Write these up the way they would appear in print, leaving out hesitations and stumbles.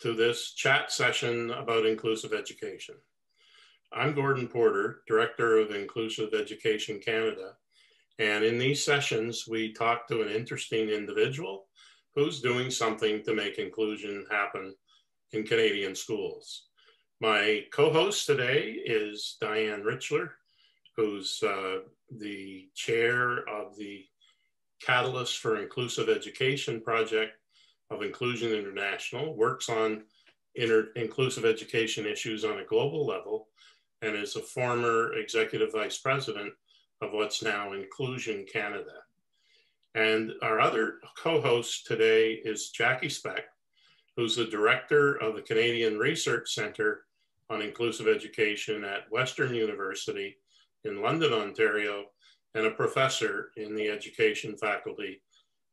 to this chat session about inclusive education. I'm Gordon Porter, Director of Inclusive Education Canada, and in these sessions, we talk to an interesting individual who's doing something to make inclusion happen in Canadian schools. My co-host today is Diane Richler, who's the chair of the Catalyst for Inclusive Education project of Inclusion International, works on inclusive education issues on a global level, and is a former executive vice president of what's now Inclusion Canada. And our other co-host today is Jackie Speck, who's the director of the Canadian Research Centre on Inclusive Education at Western University in London, Ontario, and a professor in the education faculty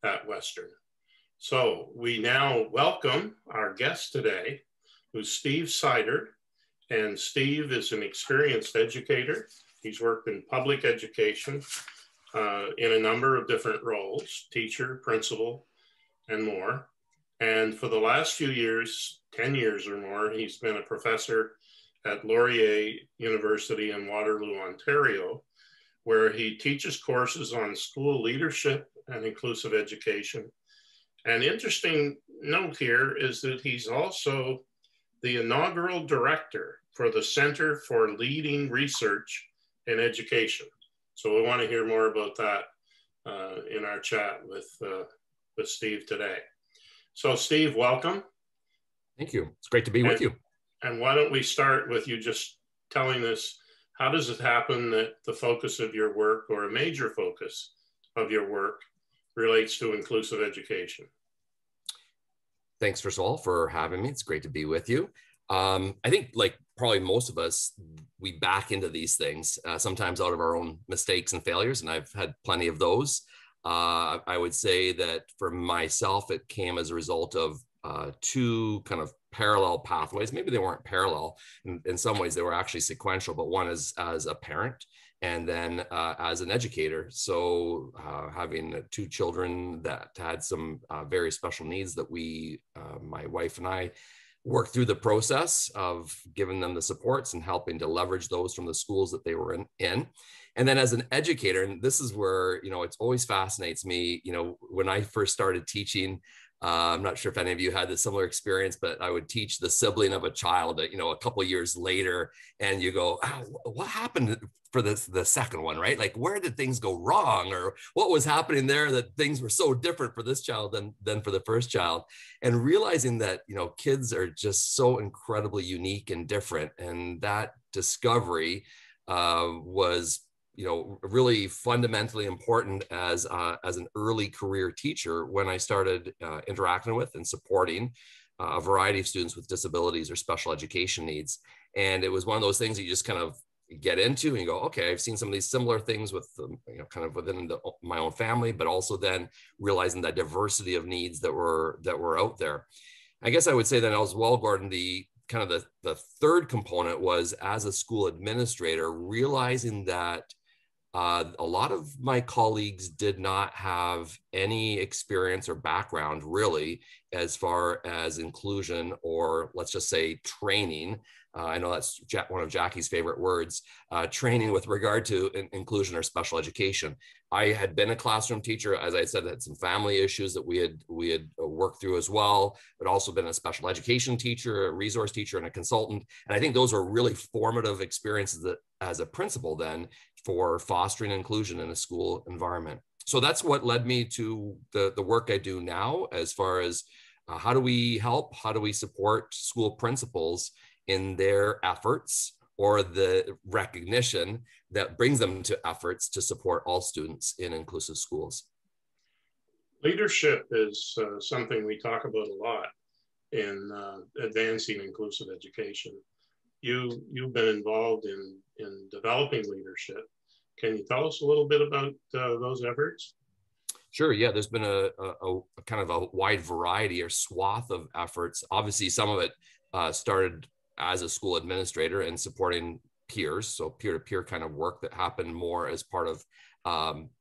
at Western. So we now welcome our guest today, who's Steve Seidert. And Steve is an experienced educator. He's worked in public education in a number of different roles, teacher, principal, and more. And for the last few years, 10 years or more, he's been a professor at Laurier University in Waterloo, Ontario, where he teaches courses on school leadership and inclusive education. An interesting note here is that he's also the inaugural director for the Center for Leading Research in Education. So we want to hear more about that in our chat with Steve today. So Steve, welcome. Thank you. It's great to be with you. And why don't we start with you just telling us, how does it happen that the focus of your work, or a major focus of your work, relates to inclusive education? Thanks, first of all, for having me. It's great to be with you. I think, like probably most of us, we back into these things, sometimes out of our own mistakes and failures, and I've had plenty of those. I would say that for myself, it came as a result of two kind of parallel pathways. Maybe they weren't parallel. In some ways, they were actually sequential, but one is as a parent, and then as an educator. So having two children that had some very special needs that my wife and I, worked through the process of giving them the supports and helping to leverage those from the schools that they were in. And then as an educator, and this is where, it always fascinates me, when I first started teaching, I'm not sure if any of you had a similar experience, but I would teach the sibling of a child, a couple of years later, and you go, oh, what happened for the second one, right? Like, where did things go wrong, or what was happening there that things were so different for this child than for the first child? And realizing that, kids are just so incredibly unique and different. And that discovery was really fundamentally important as an early career teacher when I started interacting with and supporting a variety of students with disabilities or special education needs. And it was one of those things you just kind of get into and you go, okay, I've seen some of these similar things with kind of within my own family, but also then realizing that diversity of needs that were out there. I guess I would say that as well, Gordon, the third component was, as a school administrator, realizing that a lot of my colleagues did not have any experience or background really as far as inclusion, or let's just say training. I know that's one of Jackie's favorite words, training with regard to inclusion or special education. I had been a classroom teacher, as I said, had some family issues that we had worked through as well, but also been a special education teacher, a resource teacher, and a consultant. And I think those were really formative experiences that, as a principal then, for fostering inclusion in a school environment. So that's what led me to the work I do now, as far as how do we help, how do we support school principals in their efforts, or the recognition that brings them to efforts to support all students in inclusive schools. Leadership is something we talk about a lot in advancing inclusive education. You've been involved in developing leadership. Can you tell us a little bit about those efforts? Sure. Yeah, there's been a kind of a wide variety or swath of efforts. Obviously, some of it started as a school administrator and supporting peers, so peer-to-peer kind of work that happened more as part of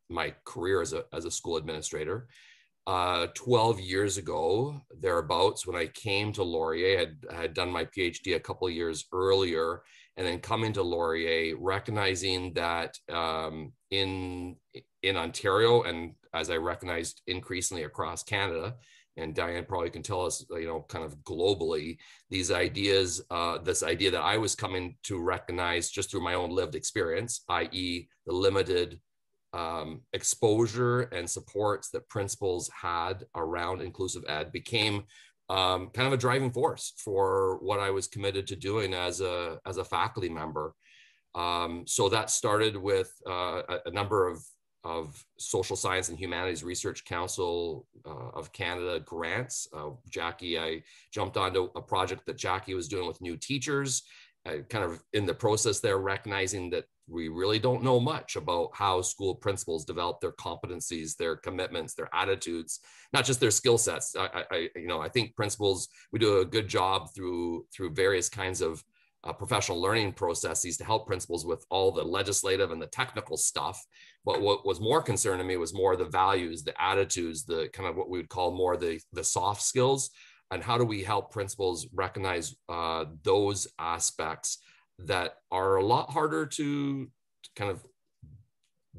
my career as a school administrator. 12 years ago, thereabouts, when I came to Laurier. I had done my PhD a couple of years earlier, and then coming to Laurier, recognizing that in Ontario, and as I recognized increasingly across Canada, and Diane probably can tell us, kind of globally, these ideas, this idea that I was coming to recognize just through my own lived experience, i.e. the limited exposure and supports that principals had around inclusive ed, became kind of a driving force for what I was committed to doing as a faculty member. So that started with a number of Social Science and Humanities Research Council of Canada grants. Jackie, I jumped onto a project that Jackie was doing with new teachers, kind of in the process there, recognizing that we really don't know much about how school principals develop their competencies, their commitments, their attitudes, not just their skill sets. I think principals, we do a good job through various kinds of professional learning processes to help principals with all the legislative and the technical stuff. But what was more concerning to me was more the values, the attitudes, the kind of what we would call more the soft skills, and how do we help principals recognize those aspects that are a lot harder to kind of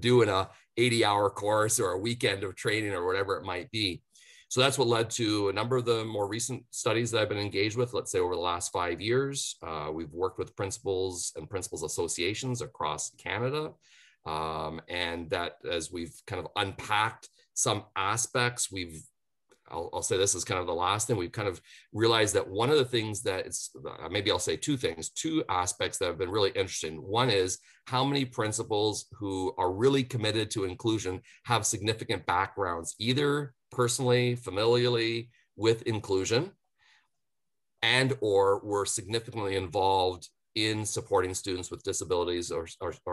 do in a 80-hour course or a weekend of training or whatever it might be. So that's what led to a number of the more recent studies that I've been engaged with, let's say over the last 5 years. We've worked with principals and principals associations across Canada. And that as we've kind of unpacked some aspects, I'll say this is kind of the last thing, we've kind of realized that one of the things that maybe I'll say two aspects that have been really interesting. One is how many principals who are really committed to inclusion have significant backgrounds, either personally, familially with inclusion, and or were significantly involved in supporting students with disabilities or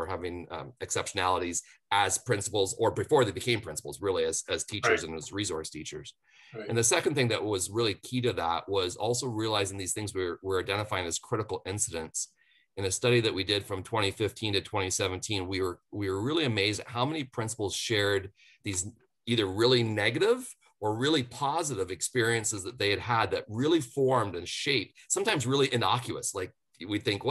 having exceptionalities as principals, or before they became principals, really as teachers, right, and as resource teachers. Right. And the second thing that was really key to that was also realizing these things we're identifying as critical incidents. In a study that we did from 2015 to 2017, we were really amazed at how many principals shared these either really negative or really positive experiences that they had that really formed and shaped, sometimes really innocuous, like we think,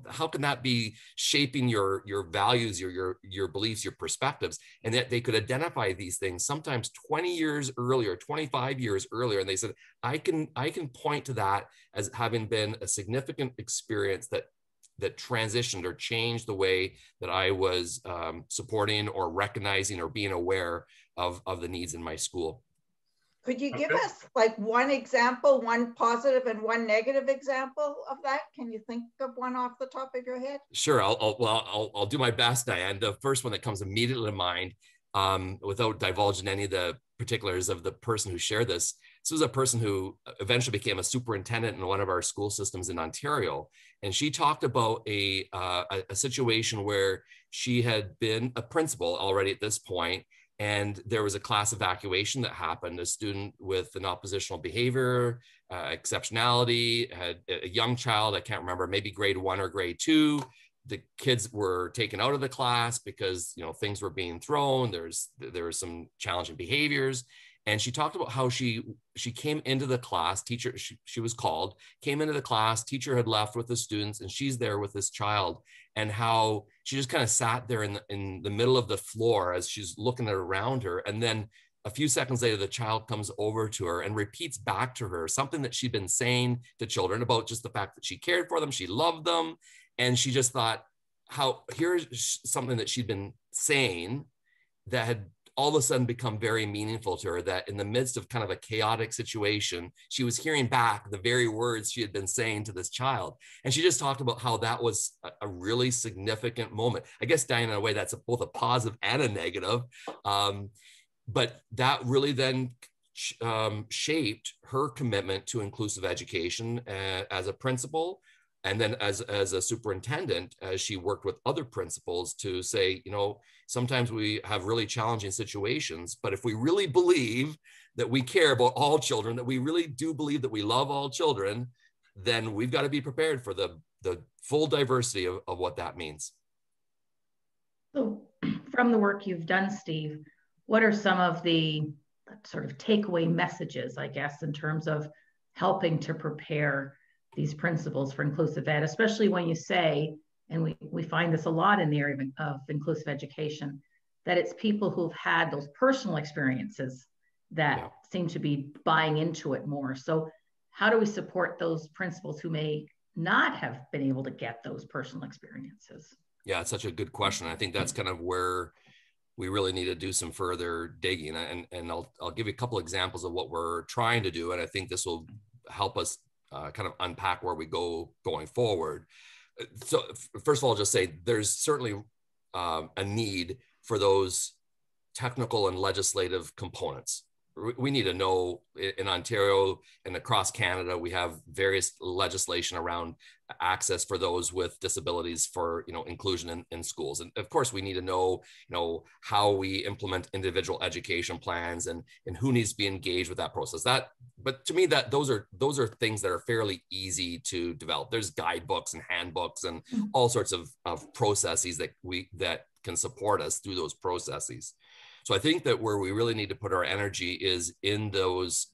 how can that be shaping your values, your beliefs, your perspectives? And that they could identify these things sometimes 20 years earlier, 25 years earlier. And they said, I can point to that as having been a significant experience that transitioned or changed the way that I was supporting or recognizing or being aware of the needs in my school. Could you give us like one example, one positive and one negative example of that? Can you think of one off the top of your head? Sure, I'll do my best, Diane. The first one that comes immediately to mind, without divulging any of the particulars of the person who shared this was a person who eventually became a superintendent in one of our school systems in Ontario. And she talked about a situation where she had been a principal already at this point, and there was a class evacuation that happened. A student with an oppositional behavior, exceptionality, had a young child, I can't remember, maybe grade 1 or grade 2. The kids were taken out of the class because things were being thrown. There were some challenging behaviors. And she talked about how she came into the class, teacher, she was called, came into the class, teacher had left with the students, and she's there with this child, and how she just kind of sat there in the middle of the floor as she's looking around her. And then a few seconds later, the child comes over to her and repeats back to her something that she'd been saying to children about just the fact that she cared for them, she loved them. And she just thought, here's something that she'd been saying that had all of a sudden become very meaningful to her, that in the midst of kind of a chaotic situation, she was hearing back the very words she had been saying to this child. And she just talked about how that was a really significant moment. I guess, Diane, in a way, that's both a positive and a negative. But that really then shaped her commitment to inclusive education as a principal, and then as a superintendent, as she worked with other principals to say, sometimes we have really challenging situations, but if we really believe that we care about all children, that we really do believe that we love all children, then we've got to be prepared for the full diversity of what that means. So from the work you've done, Steve, what are some of the sort of takeaway messages, I guess, in terms of helping to prepare these principals for inclusive ed, especially when you say, and we find this a lot in the area of inclusive education, that it's people who've had those personal experiences that seem to be buying into it more. So how do we support those principals who may not have been able to get those personal experiences? Yeah, it's such a good question. I think that's kind of where we really need to do some further digging. And I'll give you a couple examples of what we're trying to do. And I think this will help us kind of unpack where we go going forward. So first of all, I'll just say there's certainly a need for those technical and legislative components. We need to know in Ontario and across Canada, we have various legislation around access for those with disabilities for, inclusion in schools. And of course, we need to know, how we implement individual education plans and who needs to be engaged with that process. But to me, those are things that are fairly easy to develop. There's guidebooks and handbooks and all sorts of processes that can support us through those processes. So I think that where we really need to put our energy is in those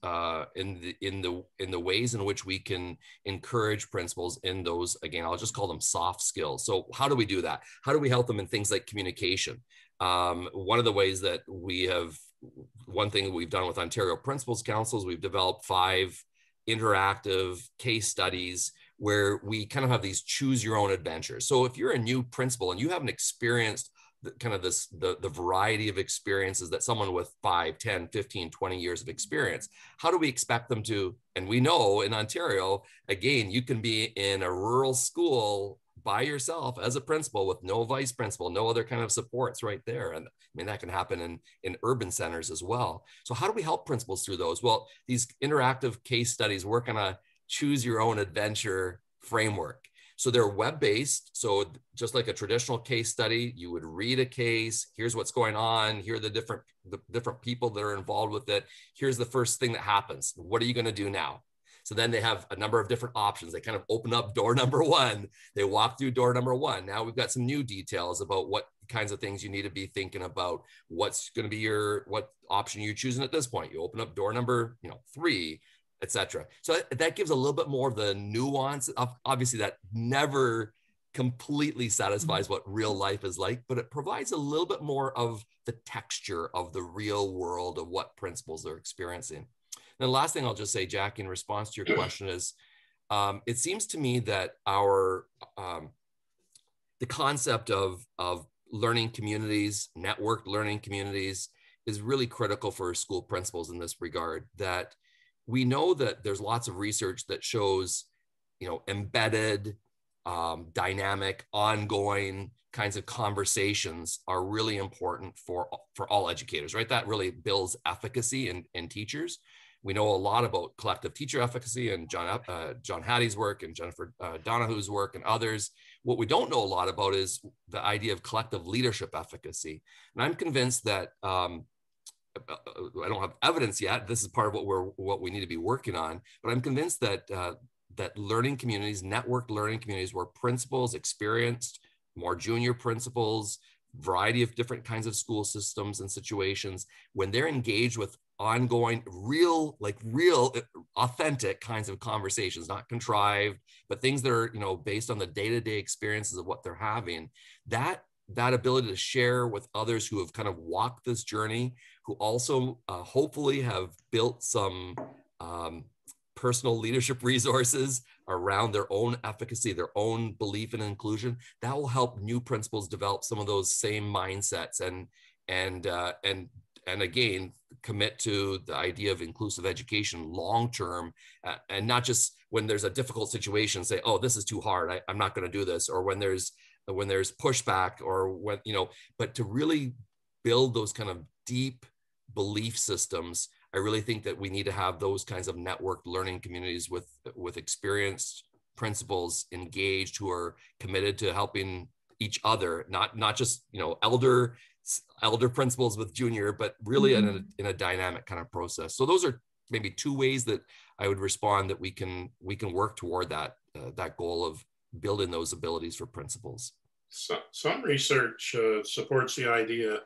in the ways in which we can encourage principals in those, again, I'll just call them soft skills. So how do we do that? How do we help them in things like communication? One of the ways that one thing that we've done with Ontario Principals Councils, we've developed 5 interactive case studies where we kind of have these choose your own adventures. So if you're a new principal and you haven't experienced the variety of experiences that someone with 5, 10, 15, 20 years of experience, how do we expect them to? And we know in Ontario, again, you can be in a rural school by yourself as a principal with no vice principal, no other kind of supports right there. And I mean, that can happen in urban centers as well. So how do we help principals through those? Well, these interactive case studies work on a choose your own adventure framework. So they're web-based. So just like a traditional case study, you would read a case. Here's what's going on. Here are the different people that are involved with it. Here's the first thing that happens. What are you going to do now? So then they have a number of different options. They kind of open up door number 1. They walk through door number 1. Now we've got some new details about what kinds of things you need to be thinking about. What's going to be what option you're choosing at this point. You open up door number 3. Etc. So that gives a little bit more of the nuance. Obviously, that never completely satisfies what real life is like, but it provides a little bit more of the texture of the real world of what principals are experiencing. And the last thing I'll just say, Jackie, in response to your question is, it seems to me that the concept of learning communities, networked learning communities, is really critical for school principals in this regard. That we know that there's lots of research that shows, embedded, dynamic, ongoing kinds of conversations are really important for all educators, right? That really builds efficacy in teachers. We know a lot about collective teacher efficacy and John Hattie's work and Jennifer Donahue's work and others. What we don't know a lot about is the idea of collective leadership efficacy. And I'm convinced that I don't have evidence yet. This is part of what we need to be working on. But I'm convinced that that learning communities, networked learning communities, where principals, experienced, more junior principals, variety of different kinds of school systems and situations, when they're engaged with ongoing, real, authentic kinds of conversations, not contrived, but things that are based on the day-to-day experiences of what they're having, that ability to share with others who have kind of walked this journey, who also hopefully have built some personal leadership resources around their own efficacy, their own belief in inclusion, that will help new principals develop some of those same mindsets and again, commit to the idea of inclusive education long-term, and not just when there's a difficult situation, say, oh, this is too hard, I'm not going to do this, or when there's pushback, or when, but to really build those kind of deep belief systems. I really think that we need to have those kinds of networked learning communities with experienced principals engaged, who are committed to helping each other, not just elder principals with junior, but really in a dynamic kind of process. So those are maybe 2 ways that I would respond that we can work toward that goal of building those abilities for principals. So, some research supports the idea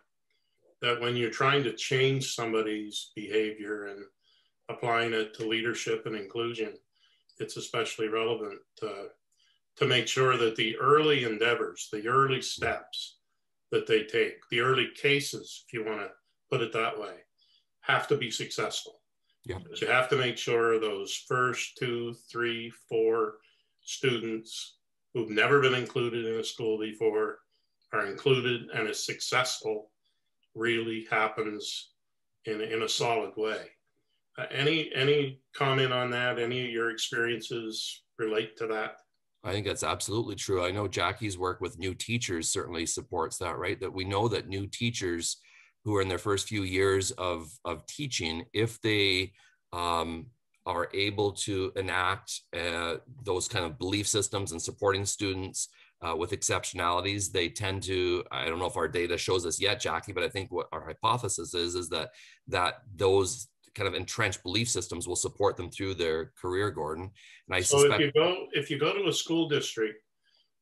that when you're trying to change somebody's behavior and applying it to leadership and inclusion, it's especially relevant to make sure that the early endeavors, the early steps that they take, the early cases, if you want to put it that way, have to be successful. Yeah. But you have to make sure those first 2, 3, 4 students who've never been included in a school before are included, and is successful really happens in a solid way. Any comment on that? Any of your experiences relate to that? I think that's absolutely true. I know Jackie's work with new teachers certainly supports that, right? That we know that new teachers who are in their first few years of teaching, if they are able to enact those kind of belief systems and supporting students with exceptionalities, they tend to, I don't know if our data shows this yet, Jackie, but I think what our hypothesis is that those kind of entrenched belief systems will support them through their career, Gordon. And I suspect if you go to a school district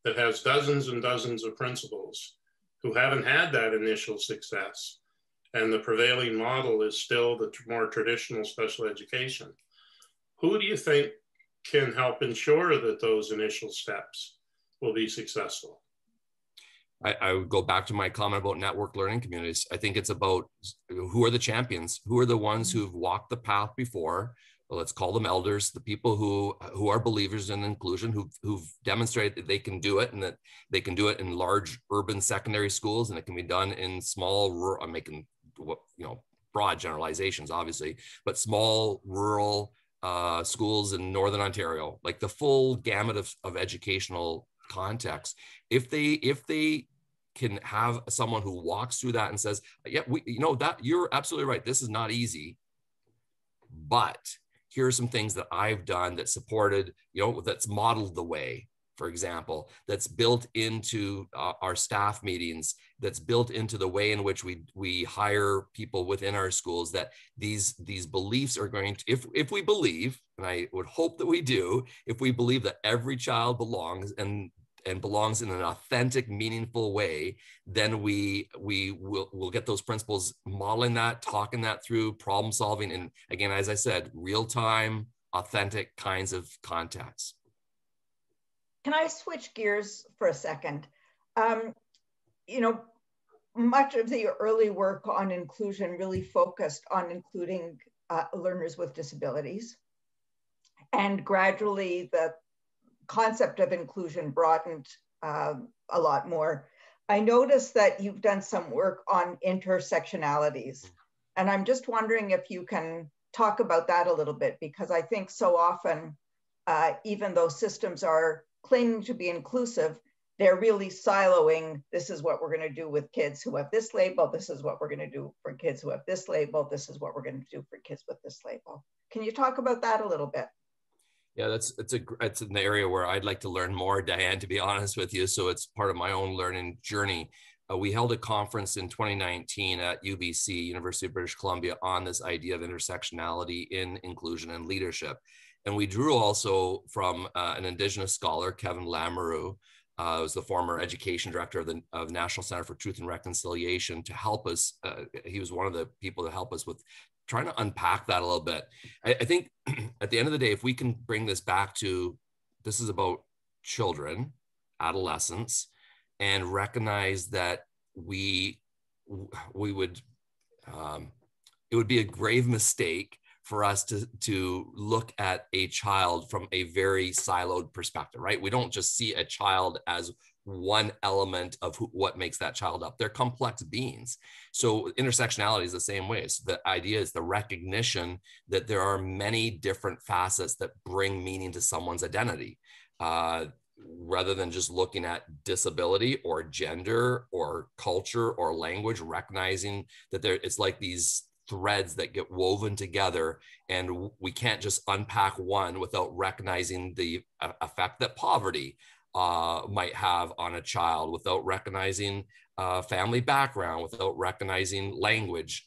that has dozens and dozens of principals who haven't had that initial success, and the prevailing model is still the more traditional special education, who do you think can help ensure that those initial steps will be successful? I would go back to my comment about network learning communities. I think it's about who are the champions, who are the ones who've walked the path before. Well, let's call them elders, the people who are believers in inclusion, who've demonstrated that they can do it, and that they can do it in large urban secondary schools, and it can be done in small rural. I'm making broad generalizations, obviously, but small rural schools in Northern Ontario, like the full gamut of educational context. If they can have someone who walks through that and says, yeah, that you're absolutely right, this is not easy, but here are some things that I've done that supported, that's modeled the way, for example, that's built into our staff meetings, that's built into the way in which we hire people within our schools, that these beliefs are going to, if we believe, and I would hope that we do, if we believe that every child belongs and belongs in an authentic, meaningful way, then we'll get those principles modeling that, talking that through, problem solving, and again, as I said, real-time, authentic kinds of contacts. Can I switch gears for a second? Much of the early work on inclusion really focused on including learners with disabilities. And gradually the concept of inclusion broadened a lot more. I noticed that you've done some work on intersectionalities. And I'm just wondering if you can talk about that a little bit, because I think so often, even though systems are claiming to be inclusive, they're really siloing. This is what we're going to do with kids who have this label. This is what we're going to do for kids who have this label. This is what we're going to do for kids with this label. Can you talk about that a little bit? Yeah, it's an area where I'd like to learn more, Diane, to be honest with you. So it's part of my own learning journey. We held a conference in 2019 at UBC, University of British Columbia, on this idea of intersectionality in inclusion and leadership. And we drew also from an Indigenous scholar, Kevin Lamoureux, who was the former education director of the National Center for Truth and Reconciliation, to help us. He was one of the people to help us with trying to unpack that a little bit. I think at the end of the day, if we can bring this back to, this is about children, adolescents, and recognize that it would be a grave mistake for us to look at a child from a very siloed perspective, right? We don't just see a child as one element of what makes that child up. They're complex beings. So intersectionality is the same way. So the idea is the recognition that there are many different facets that bring meaning to someone's identity, rather than just looking at disability or gender or culture or language, recognizing that it's like these threads that get woven together, and we can't just unpack one without recognizing the effect that poverty might have on a child, without recognizing family background, without recognizing language,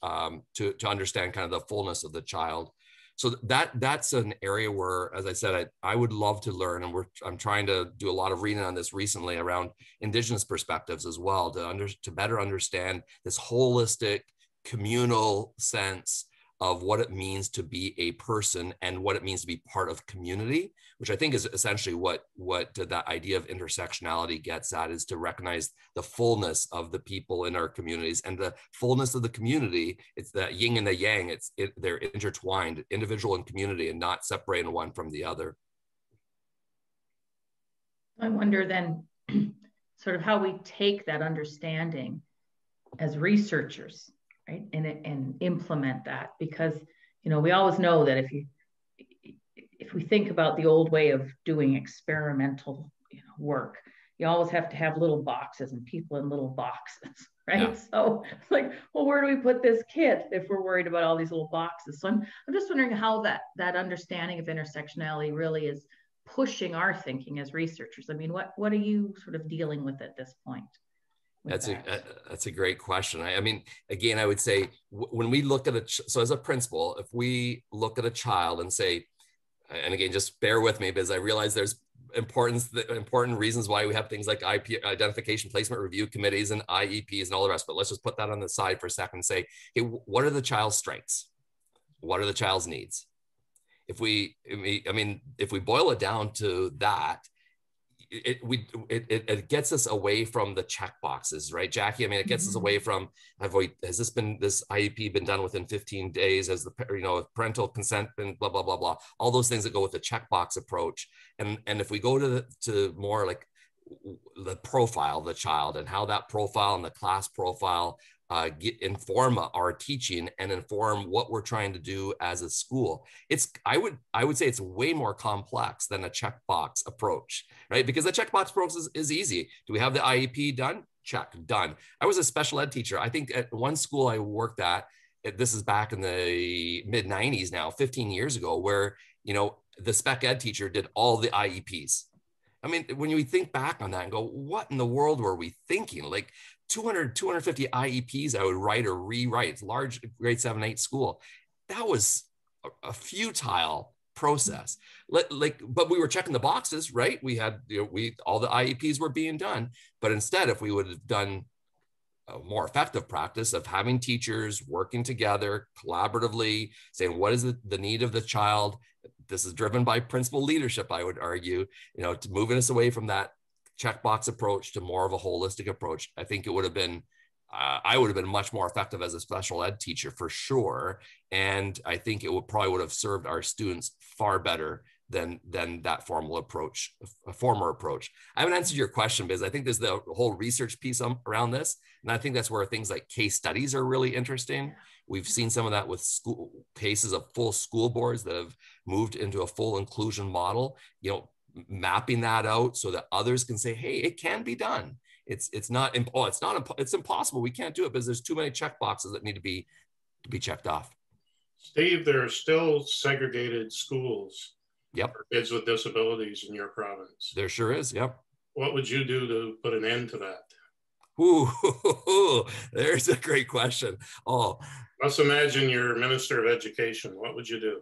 to understand kind of the fullness of the child. So that's an area where, as I said, I would love to learn, and I'm trying to do a lot of reading on this recently around Indigenous perspectives as well, to better understand this holistic communal sense of what it means to be a person and what it means to be part of community, which I think is essentially what that idea of intersectionality gets at, is to recognize the fullness of the people in our communities, and the fullness of the community. It's that yin and the yang. They're intertwined, individual and community, and not separating one from the other. I wonder then sort of how we take that understanding as researchers, right, and implement that, because we always know that if we think about the old way of doing experimental work, you always have to have little boxes and people in little boxes, right? Yeah. So it's like, well, where do we put this kid if we're worried about all these little boxes? So I'm just wondering how that understanding of intersectionality really is pushing our thinking as researchers. I mean, what are you sort of dealing with at this point? That's a great question. I mean, again, I would say when we look at so as a principal, if we look at a child and say, and again, just bear with me because I realize there's important reasons why we have things like IP, identification placement review committees, and IEPs and all the rest, but let's just put that on the side for a second and say, okay, what are the child's strengths? What are the child's needs? If we boil it down to that, it gets us away from the check boxes, right, Jackie? I mean, it gets us away from, has this IEP been done within 15 days? Has the parental consent been blah, blah, blah, blah, all those things that go with the checkbox approach. And if we go to more like the profile of the child, and how that profile and the class profile inform our teaching and inform what we're trying to do as a school. I would say it's way more complex than a checkbox approach, right? Because the checkbox approach is easy. Do we have the IEP done? Check, done. I was a special ed teacher. I think at one school I worked at, this is back in the mid 90s now, 15 years ago, where, the spec ed teacher did all the IEPs. I mean, when you think back on that and go, what in the world were we thinking? Like 250 IEPs I would write or rewrite. It's large grade 7-8 school. That was a futile process. But we were checking the boxes, right? We had, all the IEPs were being done. But instead, if we would have done a more effective practice of having teachers working together collaboratively, saying, what is the need of the child? This is driven by principal leadership, I would argue, to moving us away from that checkbox approach to more of a holistic approach. I think it would have been, I would have been much more effective as a special ed teacher for sure. And I think it probably would have served our students far better than that former approach. I haven't answered your question because I think there's the whole research piece around this. And I think that's where things like case studies are really interesting. We've seen some of that with school cases of full school boards that have moved into a full inclusion model, mapping that out so that others can say, hey, it can be done. It's impossible. We can't do it because there's too many check boxes that need to be checked off. Steve, there are still segregated schools. Yep. For kids with disabilities in your province. There sure is. Yep. What would you do to put an end to that? Ooh, there's a great question. Oh, let's imagine you're Minister of Education. What would you do?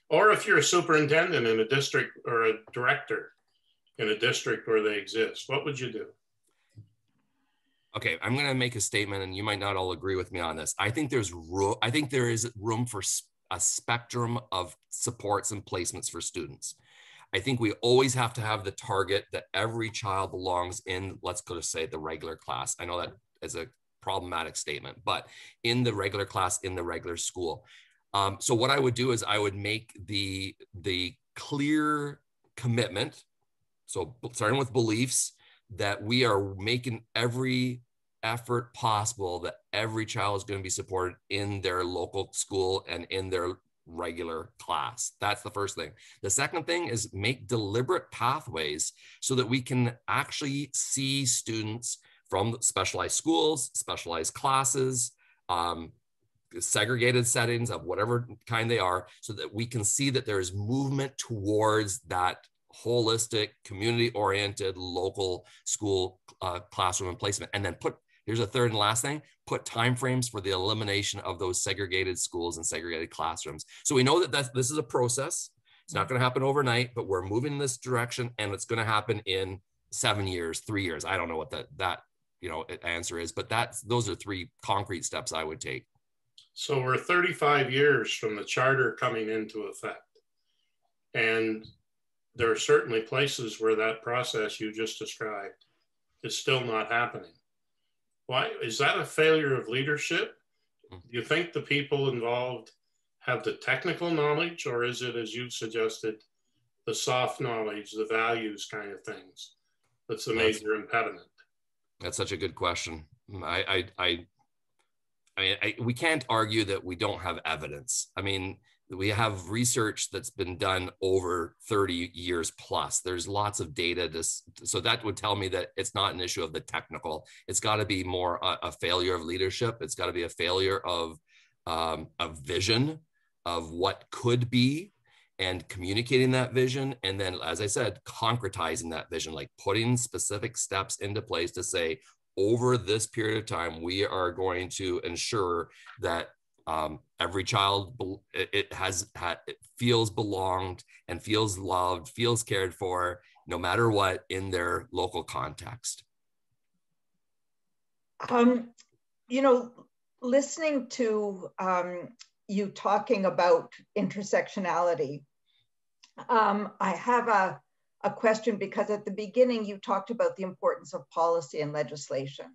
Or if you're a superintendent in a district or a director in a district where they exist, what would you do? Okay, I'm going to make a statement, and you might not all agree with me on this. I think there is room for a spectrum of supports and placements for students. I think we always have to have the target that every child belongs in, let's go to say the regular class. I know that is a problematic statement, but in the regular class, in the regular school. So what I would do is I would make the clear commitment. So starting with beliefs, that we are making every effort possible that every child is going to be supported in their local school and in their regular class. That's the first thing. The second thing is make deliberate pathways so that we can actually see students from specialized schools, specialized classes, segregated settings of whatever kind they are, so that we can see that there is movement towards that holistic, community-oriented local school classroom and placement. And then here's a third and last thing, put timeframes for the elimination of those segregated schools and segregated classrooms. So we know that this is a process. It's not going to happen overnight, but we're moving in this direction, and it's going to happen in 7 years, 3 years. I don't know what that answer is, but those are 3 concrete steps I would take. So we're 35 years from the charter coming into effect. And there are certainly places where that process you just described is still not happening. Why is that? A failure of leadership? Do you think the people involved have the technical knowledge, or is it, as you suggested, the soft knowledge, the values kind of things that's the major impediment? That's such a good question. We can't argue that we don't have evidence. I mean, we have research that's been done over 30 years plus. There's lots of data so that would tell me that it's not an issue of the technical. It's got to be more a failure of leadership. It's got to be a failure of a vision of what could be, and communicating that vision. And then, as I said, concretizing that vision, like putting specific steps into place to say, over this period of time, we are going to ensure that every child it feels belonged and feels loved, feels cared for, no matter what, in their local context. You know, listening to you talking about intersectionality, I have a question, because at the beginning you talked about the importance of policy and legislation.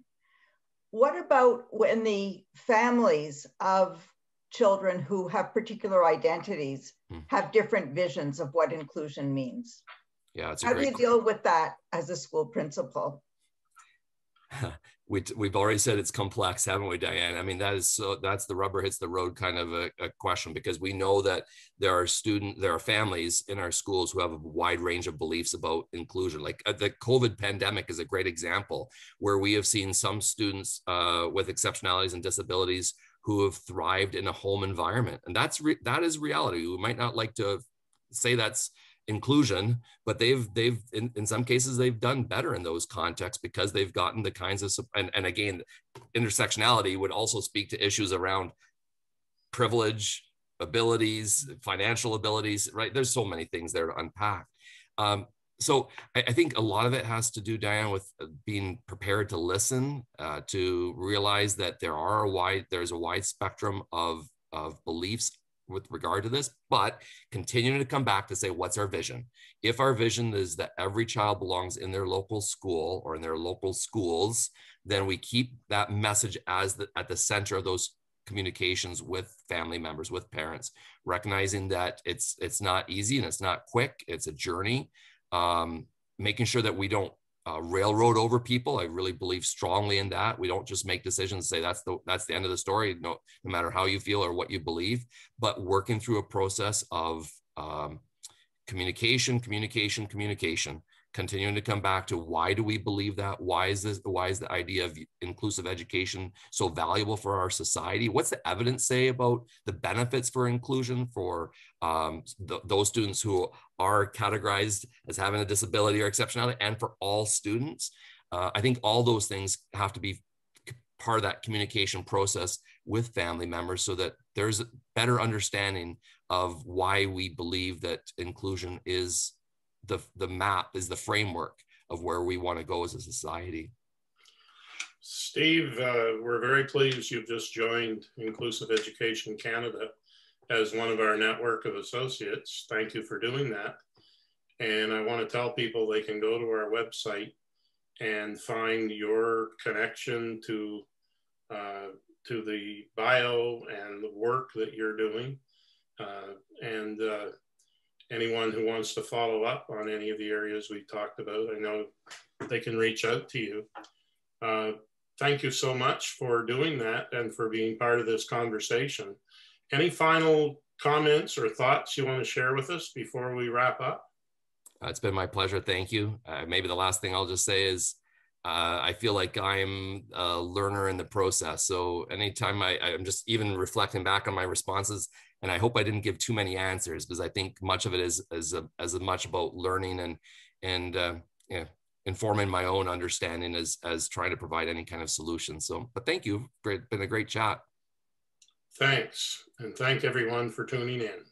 What about when the families of children who have particular identities have different visions of what inclusion means? Yeah, how do you deal with that as a school principal? We've already said it's complex, haven't we, Diane? I mean, that's the rubber hits the road kind of a question, because we know that there are families in our schools who have a wide range of beliefs about inclusion. Like the COVID pandemic is a great example, where we have seen some students with exceptionalities and disabilities who have thrived in a home environment, and that is reality. We might not like to say that's inclusion, but they've in some cases they've done better in those contexts because they've gotten the kinds of, and again, intersectionality would also speak to issues around privilege, abilities, financial abilities, right? There's so many things there to unpack. So I think a lot of it has to do, Diane, with being prepared to listen, to realize that there's a wide spectrum of beliefs with regard to this, but continuing to come back to say, what's our vision? If our vision is that every child belongs in their local school or in their local schools, then we keep that message at the center of those communications with family members, with parents, recognizing that it's not easy and it's not quick, it's a journey. Making sure that we don't railroad over people. I really believe strongly in that. We don't just make decisions and say that's the end of the story, no matter how you feel or what you believe, but working through a process of communication, continuing to come back to why do we believe that? Why is the idea of inclusive education so valuable for our society? What's the evidence say about the benefits for inclusion for those students who are categorized as having a disability or exceptionality, and for all students? I think all those things have to be part of that communication process with family members, so that there's a better understanding of why we believe that inclusion is the map, is the framework of where we want to go as a society. Steve, we're very pleased you've just joined Inclusive Education Canada as one of our network of associates. Thank you for doing that. And I want to tell people they can go to our website and find your connection to the bio and the work that you're doing. And anyone who wants to follow up on any of the areas we talked about, I know they can reach out to you. Thank you so much for doing that and for being part of this conversation. Any final comments or thoughts you want to share with us before we wrap up? It's been my pleasure. Thank you. Maybe the last thing I'll just say is I feel like I'm a learner in the process. So anytime I'm just even reflecting back on my responses, and I hope I didn't give too many answers, because I think much of it is as much about learning and informing my own understanding as trying to provide any kind of solution. So, but thank you. It's been a great chat. Thanks. And thank everyone for tuning in.